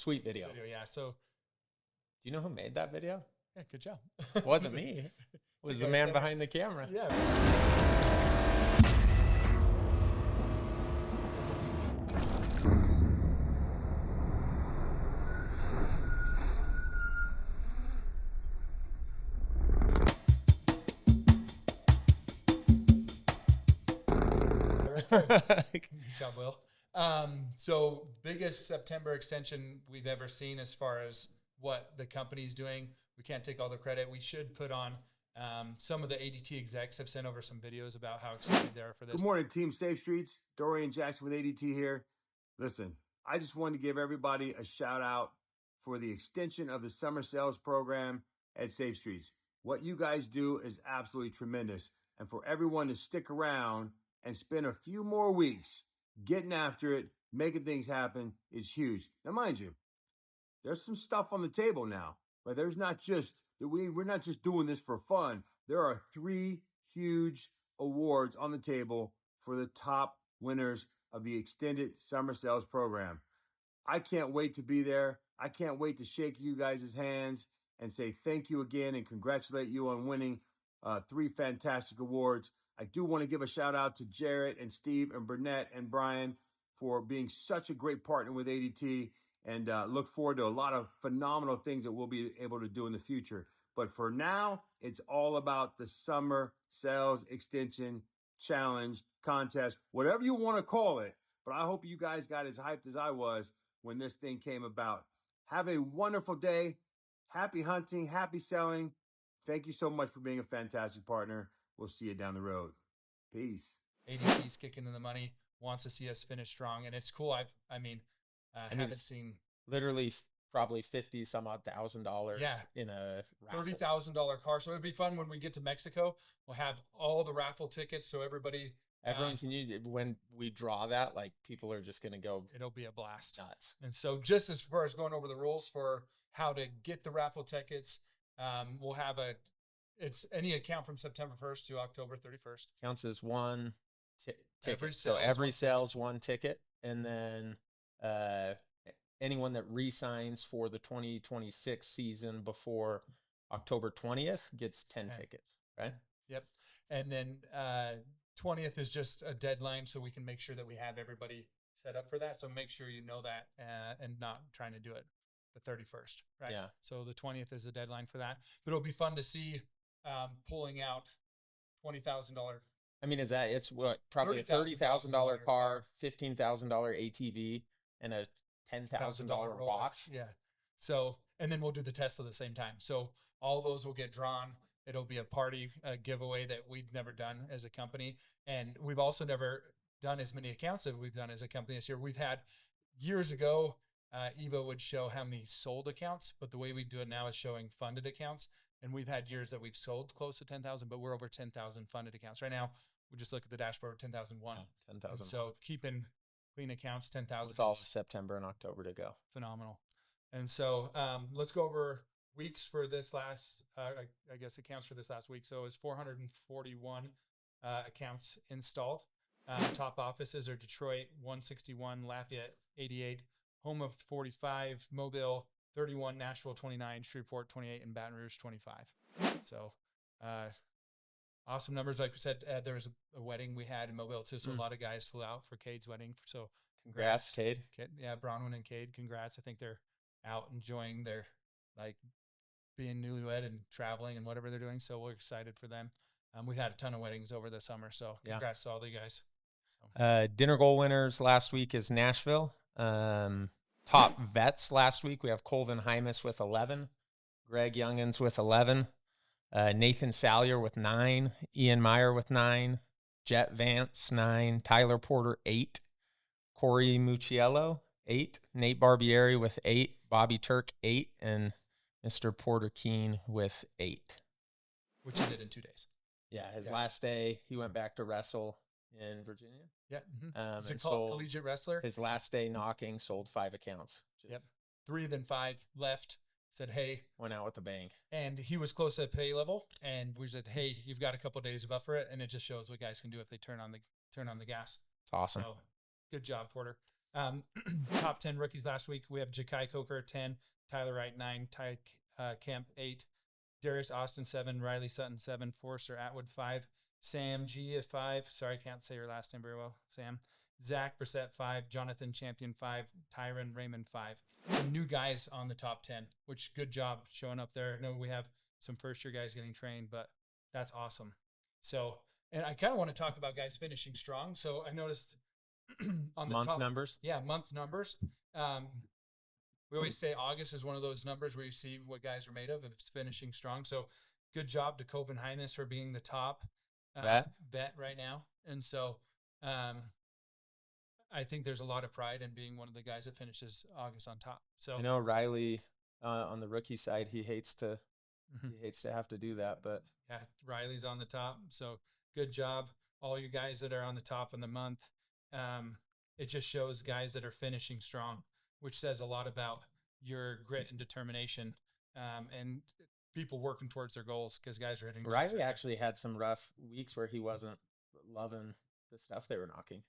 sweet video. Yeah. So, Do you know who made that video? yeah, good job. It wasn't me. It was the man behind the camera. Yeah. Good job, Will. So biggest September extension we've ever seen as far as what the company's doing. We can't take all the credit. We should put on some of the ADT execs have sent over some videos about how excited they are for this. Good morning, Team Safe Streets. Dorian Jackson with ADT here. Listen, I just wanted to give everybody a shout out for the extension of the summer sales program at Safe Streets. What you guys do is absolutely tremendous. And for everyone to stick around and spend a few more weeks getting after it, making things happen is huge. Now, mind you, there's some stuff on the table now, but there's not just that we're not just doing this for fun. There are 3 huge awards on the table for the top winners of the extended summer sales program. I can't wait to be there. I can't wait to shake you guys' hands and say thank you again and congratulate you on winning 3 fantastic awards. I do want to give a shout out to Jarrett and Steve and Burnett and Brian for being such a great partner with ADT, and look forward to a lot of phenomenal things that we'll be able to do in the future. But for now, it's all about the summer sales extension challenge contest, whatever you want to call it. But I hope you guys got as hyped as I was when this thing came about. Have a wonderful day. Happy hunting, happy selling. Thank you so much for being a fantastic partner. We'll see you down the road. Peace. ADT's kicking in the money, wants to see us finish strong, and it's cool. I haven't seen literally probably $50 some odd thousand in a $30,000 car. So it'd be fun when we get to Mexico. We'll have all the raffle tickets, so everybody. Everyone, when we draw that, like people are just gonna go. It'll be a blast. Nuts. And so, just as far as going over the rules for how to get the raffle tickets, we'll have it's any account from September 1st to October 31st. Counts as one ticket. So every sale's one ticket. And then anyone that re-signs for the 2026 season before October 20th gets 10 tickets, right? Yep. And then 20th is just a deadline so we can make sure that we have everybody set up for that. So make sure you know that and not trying to do it the 31st, right? Yeah. So the 20th is the deadline for that. But it'll be fun to see pulling out $20,000. I mean, it's what, probably a $30,000 car, $15,000 ATV, and a $10,000 watch. Yeah. So, and then we'll do the test at the same time. So all those will get drawn. It'll be a party giveaway that we've never done as a company. And we've also never done as many accounts that we've done as a company this year. We've had years ago, Evo would show how many sold accounts, but the way we do it now is showing funded accounts. And we've had years that we've sold close to 10,000, but we're over 10,000 funded accounts. Right now, we just look at the dashboard, 10,001. 10,000. So keeping clean accounts, 10,000. It's all September and October to go. Phenomenal. And so let's go over weeks for this last, I guess, accounts for this last week. So it's 441 accounts installed. Top offices are Detroit, 161, Lafayette, 88, Home of 45, Mobile, 31, Nashville, 29, Shreveport, 28, and Baton Rouge, 25. So awesome numbers. Like we said, there was a wedding we had in Mobile too. So a lot of guys flew out for Cade's wedding. So congrats, Cade. Yeah, Bronwyn and Cade, congrats. I think they're out enjoying their, like, being newlywed and traveling and whatever they're doing. So we're excited for them. We've had a ton of weddings over the summer. So congrats to all the guys. So. Dinner goal winners last week is Nashville. Top vets last week, we have Colvin Hymas with 11, Greg Youngins with 11, Nathan Salyer with 9, Ian Meyer with 9, Jet Vance 9, Tyler Porter 8, Corey Mucciello 8, Nate Barbieri with 8, Bobby Turk 8, and Mr. Porter Keene with 8. Which he did in 2 days. Yeah, his last day, he went back to wrestle in Virginia. Yeah. Mm-hmm. And sold collegiate wrestler. His last day knocking, sold 5 accounts. Yep. 3 then 5 left. Said, hey. Went out with the bang. And he was close to pay level. And we said, hey, you've got a couple of days to buffer it. And it just shows what guys can do if they turn on the gas. It's awesome. So good job, Porter. Top 10 rookies last week. We have Ja'Kai Coker 10, Tyler Wright 9, Ty Kemp 8, Darius Austin 7, Riley Sutton 7, Forrester Atwood 5, Sam G at 5. Sorry, I can't say your last name very well, Sam. Zach Brissett 5, Jonathan Champion 5, Tyron Raymond 5. Some new guys on the top 10, which good job showing up there. I know we have some first-year guys getting trained, but that's awesome. So, and I kind of want to talk about guys finishing strong. So I noticed on the month top numbers. Yeah, month numbers. We always say August is one of those numbers where you see what guys are made of if it's finishing strong. So good job to Coven Highness for being the top vet right now. And so I think there's a lot of pride in being one of the guys that finishes August on top. So I know Riley on the rookie side, he hates to have to do that, but yeah, Riley's on the top. So good job, all you guys that are on the top in the month. It just shows guys that are finishing strong, which says a lot about your grit and determination, and people working towards their goals because guys are hitting. Riley actually had some rough weeks where he wasn't loving the stuff they were knocking.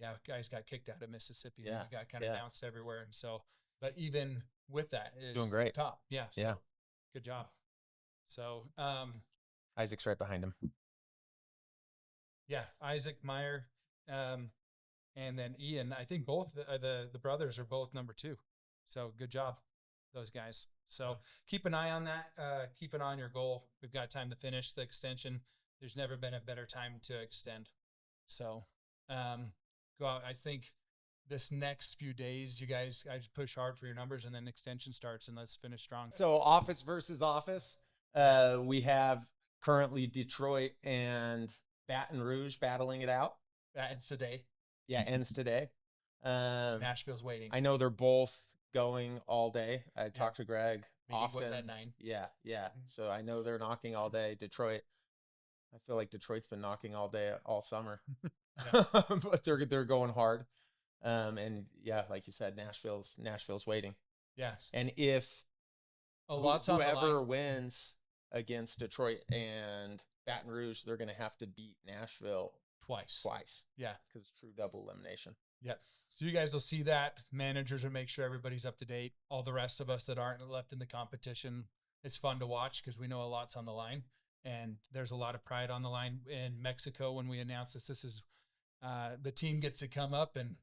Yeah, guys got kicked out of Mississippi. Yeah, and he got kind of bounced everywhere, and so. But even with that, he's doing great. Top, yeah, so yeah. Good job. So Isaac's right behind him. Yeah, Isaac Meyer. And then Ian, I think both the brothers are both number 2. So good job, those guys. So keep an eye on that. Keep an eye on your goal. We've got time to finish the extension. There's never been a better time to extend. So go out. I think this next few days, you guys push hard for your numbers, and then extension starts, and let's finish strong. So office versus office. We have currently Detroit and Baton Rouge battling it out. It's today. Yeah, ends today. Nashville's waiting. I know they're both going all day. I talked to Greg often. Was at 9. Yeah. So I know they're knocking all day. Detroit, I feel like Detroit's been knocking all day all summer, but they're going hard. And yeah, like you said, Nashville's waiting. Yes. And if whoever wins against Detroit and Baton Rouge, they're going to have to beat Nashville twice. Yeah. Because it's true double elimination. Yeah. So you guys will see that. Managers will make sure everybody's up to date. All the rest of us that aren't left in the competition, it's fun to watch because we know a lot's on the line. And there's a lot of pride on the line. In Mexico, when we announced this is the team gets to come up, and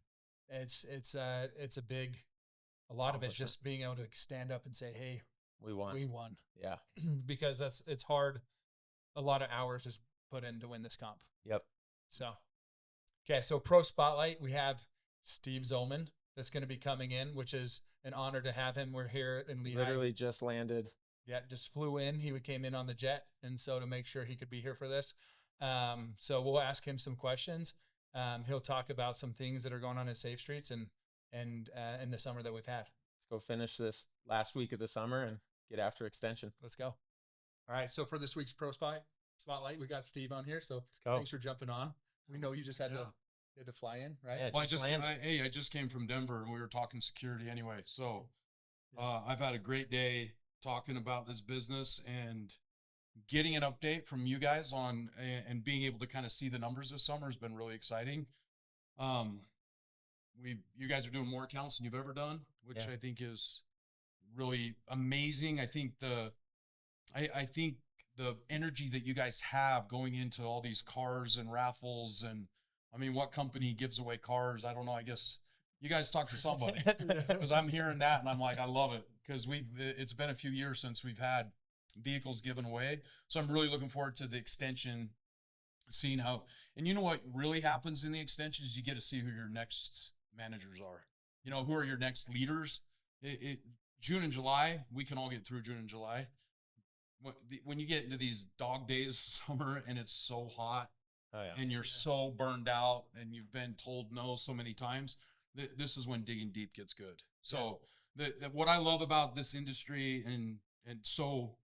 it's a big, a lot of it's just being able to stand up and say, hey, we won. Yeah. Because it's hard. A lot of hours is put in to win this comp. Yep. So, okay. So Pro Spotlight, we have Steve Zollman that's going to be coming in, which is an honor to have him. We're here in Lehigh. Literally just landed. Yeah, just flew in. He came in on the jet, and so to make sure he could be here for this. So we'll ask him some questions. He'll talk about some things that are going on in Safe Streets and in the summer that we've had. Let's go finish this last week of the summer and get after extension. Let's go. All right. So for this week's Pro Spotlight, we got Steve on here. So thanks for jumping on. We know you just had to fly in, right? Yeah, well, I just came from Denver, and we were talking security anyway. So I've had a great day talking about this business and getting an update from you guys on and being able to kind of see the numbers this summer has been really exciting. You guys are doing more accounts than you've ever done, which I think is really amazing. I think I think the energy that you guys have going into all these cars and raffles, and I mean, what company gives away cars? I don't know. I guess you guys talk to somebody, because I'm hearing that and I'm like, I love it, because it's been a few years since we've had vehicles given away. So I'm really looking forward to the extension, seeing how, and you know what really happens in the extension is you get to see who your next managers are. You know, who are your next leaders. June and July, we can all get through June and July. When you get into these dog days summer and it's so hot and you're so burned out and you've been told no so many times, this is when digging deep gets good. So what I love about this industry, and so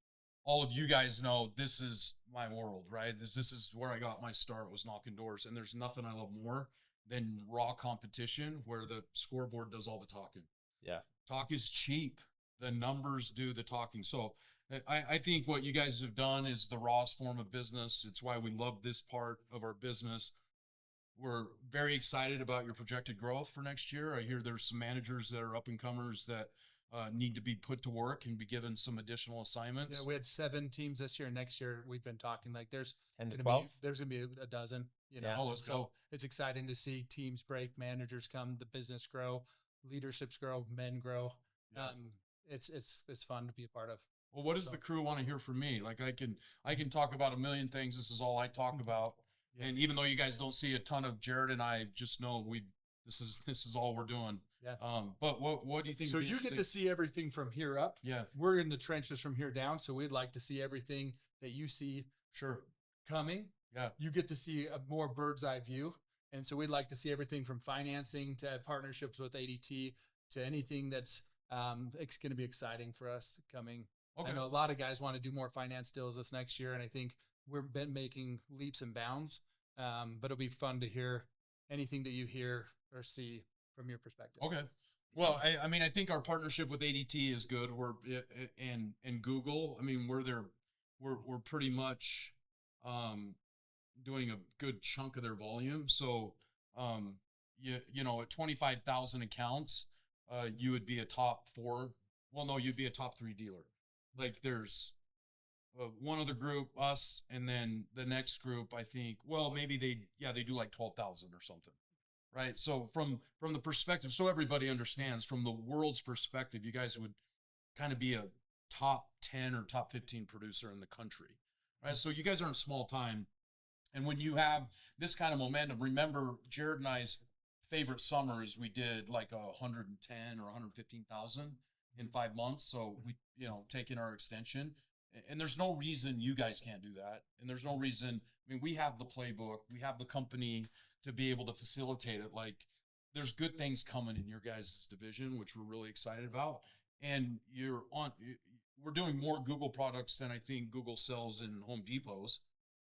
all of you guys know, this is my world, right? This is where I got my start, was knocking doors. And there's nothing I love more than raw competition where the scoreboard does all the talking. Yeah. Talk is cheap. The numbers do the talking. So I think what you guys have done is the rawest form of business. It's why we love this part of our business. we're very excited about your projected growth for next year. I hear there's some managers that are up and comers that need to be put to work and be given some additional assignments. Yeah, we had 7 teams this year. Next year, we've been talking like there's 10 to gonna 12. there's gonna be a dozen. You know, Yeah. Oh, let's so go. it's exciting to see teams break, managers come, the business grow, leaderships grow, men grow. Yeah. It's fun to be a part of. Well, what does the crew want to hear from me? Like I can talk about a million things. This is all I talk about. Yeah. And even though you guys don't see a ton of Jared and I, just know this is all we're doing. Yeah. But what do you think? So would be you get to interesting? see everything from here up. Yeah, We're in the trenches from here down, so we'd like to see everything that you see sure. coming. Yeah. You get to see a more bird's eye view. And so we'd like to see everything from financing to partnerships with ADT to anything that's it's going to be exciting for us coming. Okay. I know a lot of guys want to do more finance deals this next year, and I think we've been making leaps and bounds. But it'll be fun to hear anything that you hear or see from your perspective. Okay. Well, I mean, I think our partnership with ADT is good. We're and Google. I mean, we're pretty much doing a good chunk of their volume. So, you know, at 25,000 accounts, you would be a top 4. Well, no, you'd be a top 3 dealer. Like there's one other group, us, and then the next group, I think, well, maybe they do like 12,000 or something. Right. So from the perspective, so everybody understands from the world's perspective, you guys would kind of be a top 10 or top 15 producer in the country. Right. So you guys aren't small time. And when you have this kind of momentum, remember Jared and I's favorite summer is we did like 110 or 115,000 in 5 months. So we, you know, taking our extension, and there's no reason you guys can't do that. And there's no reason, I mean, we have the playbook, we have the company to be able to facilitate it. Like there's good things coming in your guys' division, which we're really excited about. And we're doing more Google products than I think Google sells in Home Depots,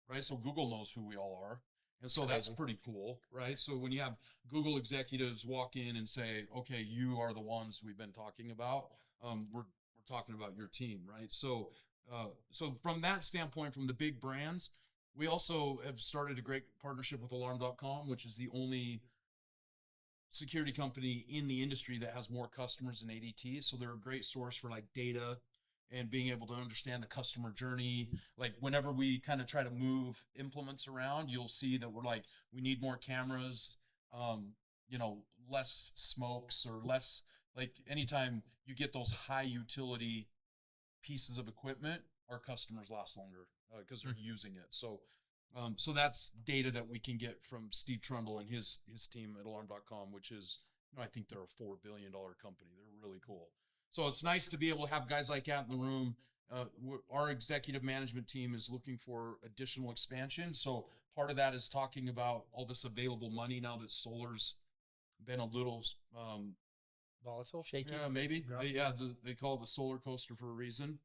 right? So Google knows who we all are. And so that's pretty cool, right? So when you have Google executives walk in and say, okay, you are the ones we've been talking about, we're talking about your team, right? So from that standpoint, from the big brands, we also have started a great partnership with Alarm.com, which is the only security company in the industry that has more customers than ADT. So they're a great source for like data and being able to understand the customer journey. Like whenever we kind of try to move implements around, you'll see that we're like, we need more cameras, you know, less smokes or less, like anytime you get those high utility pieces of equipment, our customers last longer because they're using it. So that's data that we can get from Steve Trundle and his team at Alarm.com, which is, you know, I think they're a $4 billion company. They're really cool. So it's nice to be able to have guys like that in the room. Our executive management team is looking for additional expansion. So part of that is talking about all this available money now that solar's been a little Volatile. Shaky. yeah, maybe. They call it the solar coaster for a reason.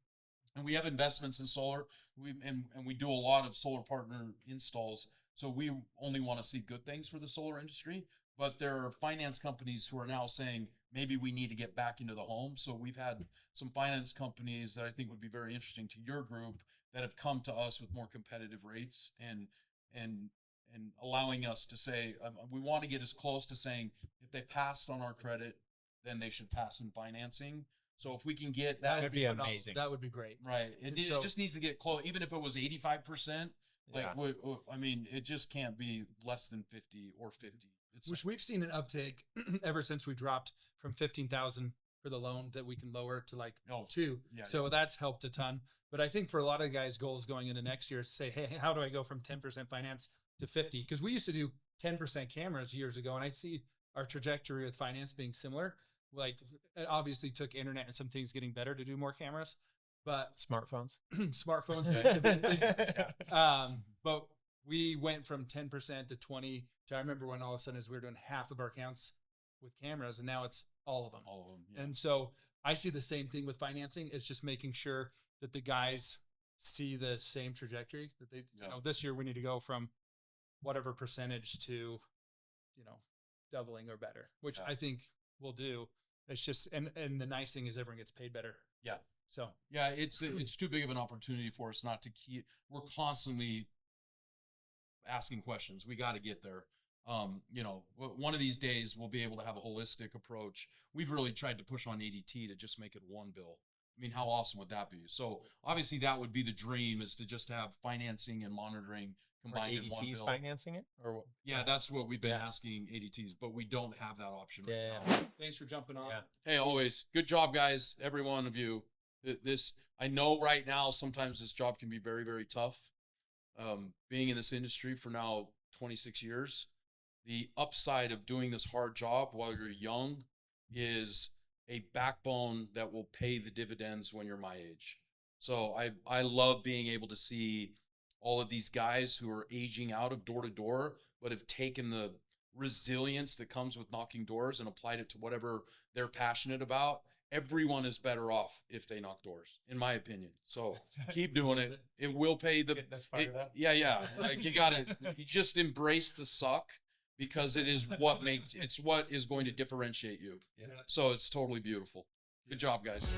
And we have investments in solar. We do a lot of solar partner installs. So we only want to see good things for the solar industry. But there are finance companies who are now saying maybe we need to get back into the home. So we've had some finance companies that I think would be very interesting to your group that have come to us with more competitive rates and allowing us to say we want to get as close to saying if they passed on our credit, then they should pass in financing. So if we can get that, would be amazing. That would be great. right. It just needs to get close. Even if it was 85%, like I mean, it just can't be less than 50 or 50. Which we've seen an uptake ever since we dropped from 15,000 for the loan that we can lower to like 2. Yeah, so that's helped a ton. But I think for a lot of guys, goals going into next year is to say, hey, how do I go from 10% finance to 50? Because we used to do 10% cameras years ago, and I see our trajectory with finance being similar. Like it obviously took internet and some things getting better to do more cameras, but Smartphones. but we went from 10% to 20 to, I remember when all of a sudden we were doing half of our accounts with cameras, and now it's all of them. Yeah. And so I see the same thing with financing. It's just making sure that the guys see the same trajectory that they, you know, this year we need to go from whatever percentage to, you know, doubling or better, which I think we'll do. It's just, and the nice thing is everyone gets paid better. Yeah. So yeah, it's too big of an opportunity for us not to keep. We're constantly asking questions. We got to get there. You know, one of these days we'll be able to have a holistic approach. We've really tried to push on ADT to just make it one bill. I mean, how awesome would that be? So obviously that would be the dream, is to just have financing and monitoring combined in one ADT's bill. financing it, or what? Yeah, that's what we've been asking ADTs, but we don't have that option right now. Thanks for jumping on. Yeah. Hey, always good job, guys. Every one of you. This, I know right now, sometimes this job can be very, very tough. Being in this industry for now 26 years, the upside of doing this hard job while you're young is a backbone that will pay the dividends when you're my age. So I love being able to see all of these guys who are aging out of door to door, but have taken the resilience that comes with knocking doors and applied it to whatever they're passionate about. Everyone is better off if they knock doors, in my opinion. So keep doing it. It will pay the, yeah. Like you just embrace the suck, because it is it's what is going to differentiate you. Yeah. So it's totally beautiful. Good job, guys.